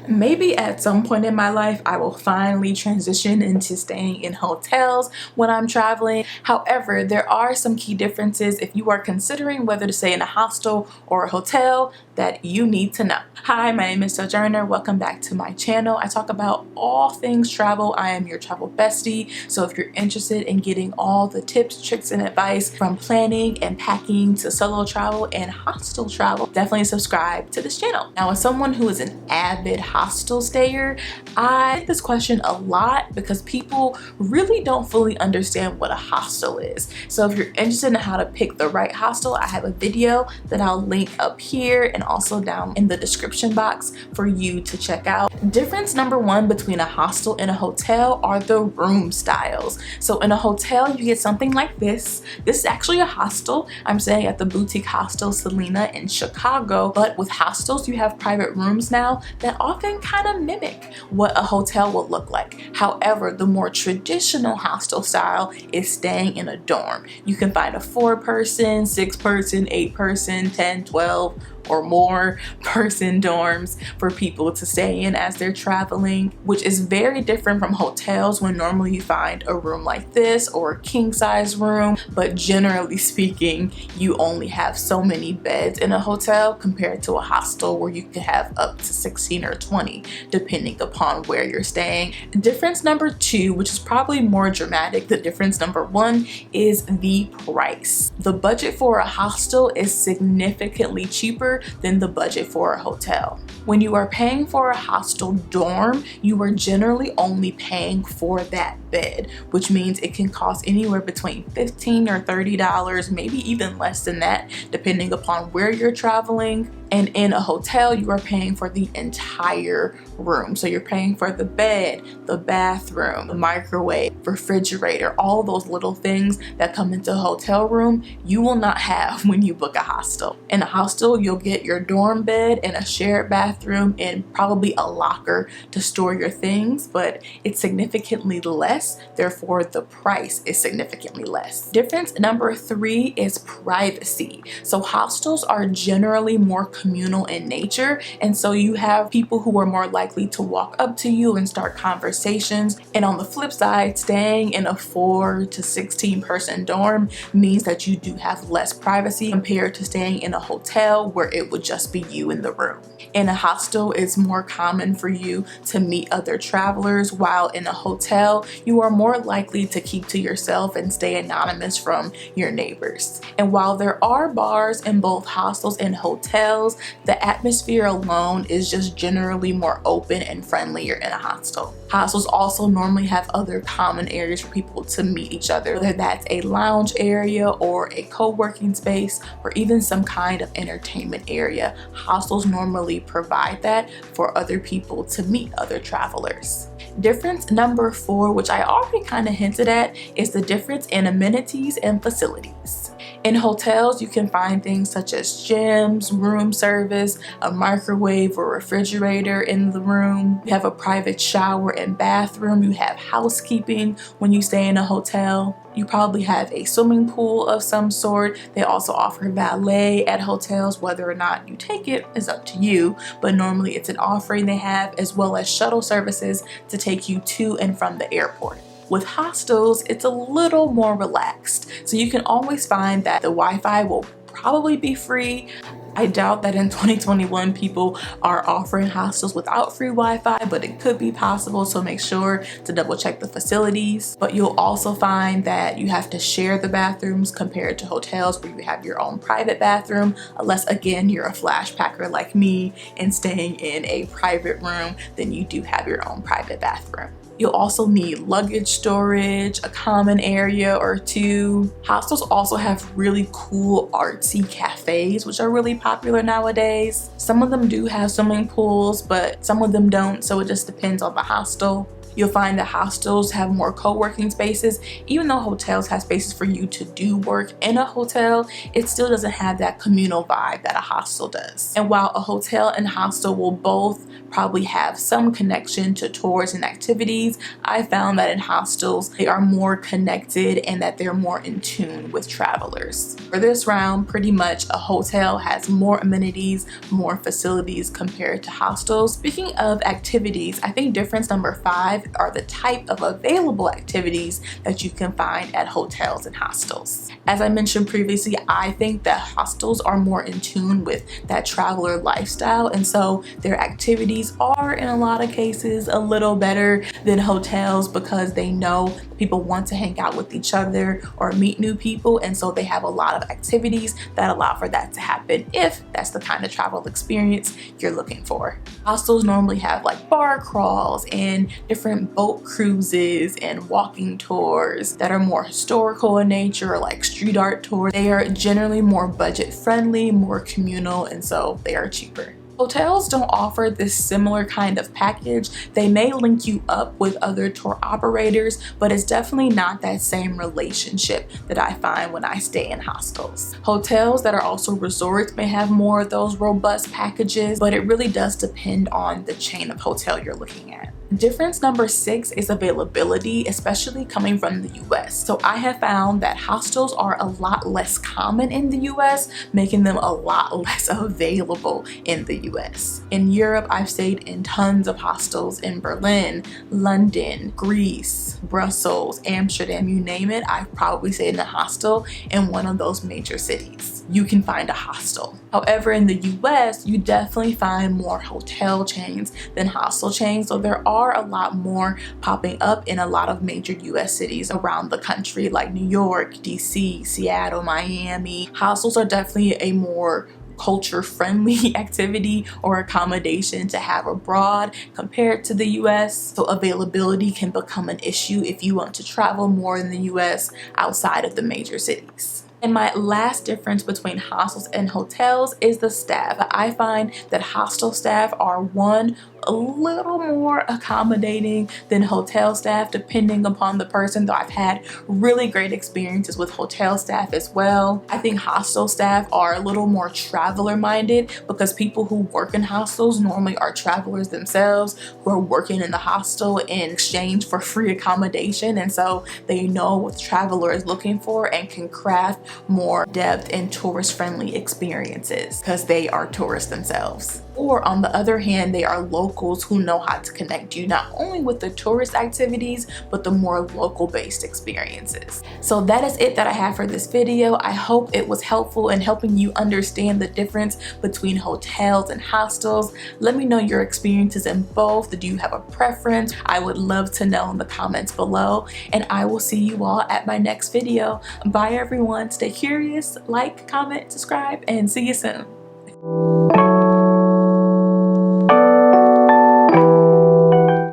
Maybe at some point in my life, I will finally transition into staying in hotels when I'm traveling. However, there are some key differences if you are considering whether to stay in a hostel or a hotel that you need to know. Hi, my name is Sojourner. Welcome back to my channel. I talk about all things travel. I am your travel bestie. So if you're interested in getting all the tips, tricks, and advice from planning and packing to solo travel and hostel travel, definitely subscribe to this channel. Now, as someone who is an avid hostel stayer, I get this question a lot because people really don't fully understand what a hostel is. So if you're interested in how to pick the right hostel, I have a video that I'll link up here and also down in the description box for you to check out. Difference number one between a hostel and a hotel are the room styles. So in a hotel, you get something like this. This is actually a hostel. I'm staying at the boutique hostel Selena in Chicago, but with hostels, you have private rooms now that often kind of mimic what a hotel will look like. However, the more traditional hostel style is staying in a dorm. You can find a 4-person, 6-person, 8-person, 10, 12, or more person dorms for people to stay in as they're traveling, which is very different from hotels when normally you find a room like this or a king size room. But generally speaking, you only have so many beds in a hotel compared to a hostel where you could have up to 16 or 20 depending upon where you're staying. Difference number two, which is probably more dramatic than difference number one, is the price. The budget for a hostel is significantly cheaper than the budget for a hotel. When you are paying for a hostel dorm, you are generally only paying for that bed, which means it can cost anywhere between $15 or $30, maybe even less than that, depending upon where you're traveling. And in a hotel, you are paying for the entire room. So you're paying for the bed, the bathroom, the microwave, refrigerator, all those little things that come into a hotel room you will not have when you book a hostel. In a hostel, you'll get your dorm bed and a shared bathroom and probably a locker to store your things, but it's significantly less. Therefore, the price is significantly less. Difference number three is privacy. So hostels are generally more communal in nature, and so you have people who are more likely to walk up to you and start conversations. And on the flip side, staying in a 4 to 16-person dorm means that you do have less privacy compared to staying in a hotel where it would just be you in the room. In a hostel, it's more common for you to meet other travelers, while in a hotel, you are more likely to keep to yourself and stay anonymous from your neighbors. And while there are bars in both hostels and hotels, the atmosphere alone is just generally more open and friendlier in a hostel. Hostels also normally have other common areas for people to meet each other, whether that's a lounge area or a co-working space or even some kind of entertainment area. Hostels normally provide that for other people to meet other travelers. Difference number four, which I already kind of hinted at, is the difference in amenities and facilities. In hotels, you can find things such as gyms, room service, a microwave or refrigerator in the room. You have a private shower and bathroom. You have housekeeping when you stay in a hotel. You probably have a swimming pool of some sort. They also offer valet at hotels. Whether or not you take it is up to you, but normally it's an offering they have, as well as shuttle services to take you to and from the airport. With hostels, it's a little more relaxed, so you can always find that the Wi-Fi will probably be free. I doubt that in 2021 people are offering hostels without free Wi-Fi, but it could be possible, so make sure to double check the facilities. But you'll also find that you have to share the bathrooms compared to hotels where you have your own private bathroom, unless again you're a flash packer like me and staying in a private room, then you do have your own private bathroom. You'll also need luggage storage, a common area or two. Hostels also have really cool artsy cafes, which are really popular nowadays. Some of them do have swimming pools, but some of them don't, so it just depends on the hostel. You'll find that hostels have more co-working spaces. Even though hotels have spaces for you to do work in a hotel, it still doesn't have that communal vibe that a hostel does. And while a hotel and hostel will both probably have some connection to tours and activities, I found that in hostels they are more connected and that they're more in tune with travelers. For this round, pretty much a hotel has more amenities, more facilities compared to hostels. Speaking of activities, I think difference number 5 are the type of available activities that you can find at hotels and hostels. As I mentioned previously, I think that hostels are more in tune with that traveler lifestyle, and so their activities are in a lot of cases a little better than hotels because they know people want to hang out with each other or meet new people, and so they have a lot of activities that allow for that to happen if that's the kind of travel experience you're looking for. Hostels normally have like bar crawls and different boat cruises and walking tours that are more historical in nature, like street art tours. They are generally more budget friendly, more communal, and so they are cheaper. Hotels don't offer this similar kind of package. They may link you up with other tour operators, but it's definitely not that same relationship that I find when I stay in hostels. Hotels that are also resorts may have more of those robust packages, but it really does depend on the chain of hotel you're looking at. Difference number 6 is availability, especially coming from the US. So I have found that hostels are a lot less common in the US, making them a lot less available in the US. In Europe, I've stayed in tons of hostels in Berlin, London, Greece, Brussels, Amsterdam, you name it. I've probably stayed in a hostel in one of those major cities. You can find a hostel. However, in the US, you definitely find more hotel chains than hostel chains, so there are a lot more popping up in a lot of major US cities around the country, like New York, DC, Seattle, Miami. Hostels are definitely a more culture-friendly activity or accommodation to have abroad compared to the US. So availability can become an issue if you want to travel more in the US outside of the major cities. And my last difference between hostels and hotels is the staff. I find that hostel staff are a little more accommodating than hotel staff depending upon the person, though I've had really great experiences with hotel staff as well. I think hostel staff are a little more traveler minded because people who work in hostels normally are travelers themselves who are working in the hostel in exchange for free accommodation, and so they know what the traveler is looking for and can craft more depth and tourist friendly experiences because they are tourists themselves. Or on the other hand, they are locals who know how to connect you not only with the tourist activities, but the more local based experiences. So that is it that I have for this video. I hope it was helpful in helping you understand the difference between hotels and hostels. Let me know your experiences in both. Do you have a preference? I would love to know in the comments below, and I will see you all at my next video. Bye everyone, stay curious, like, comment, subscribe, and see you soon.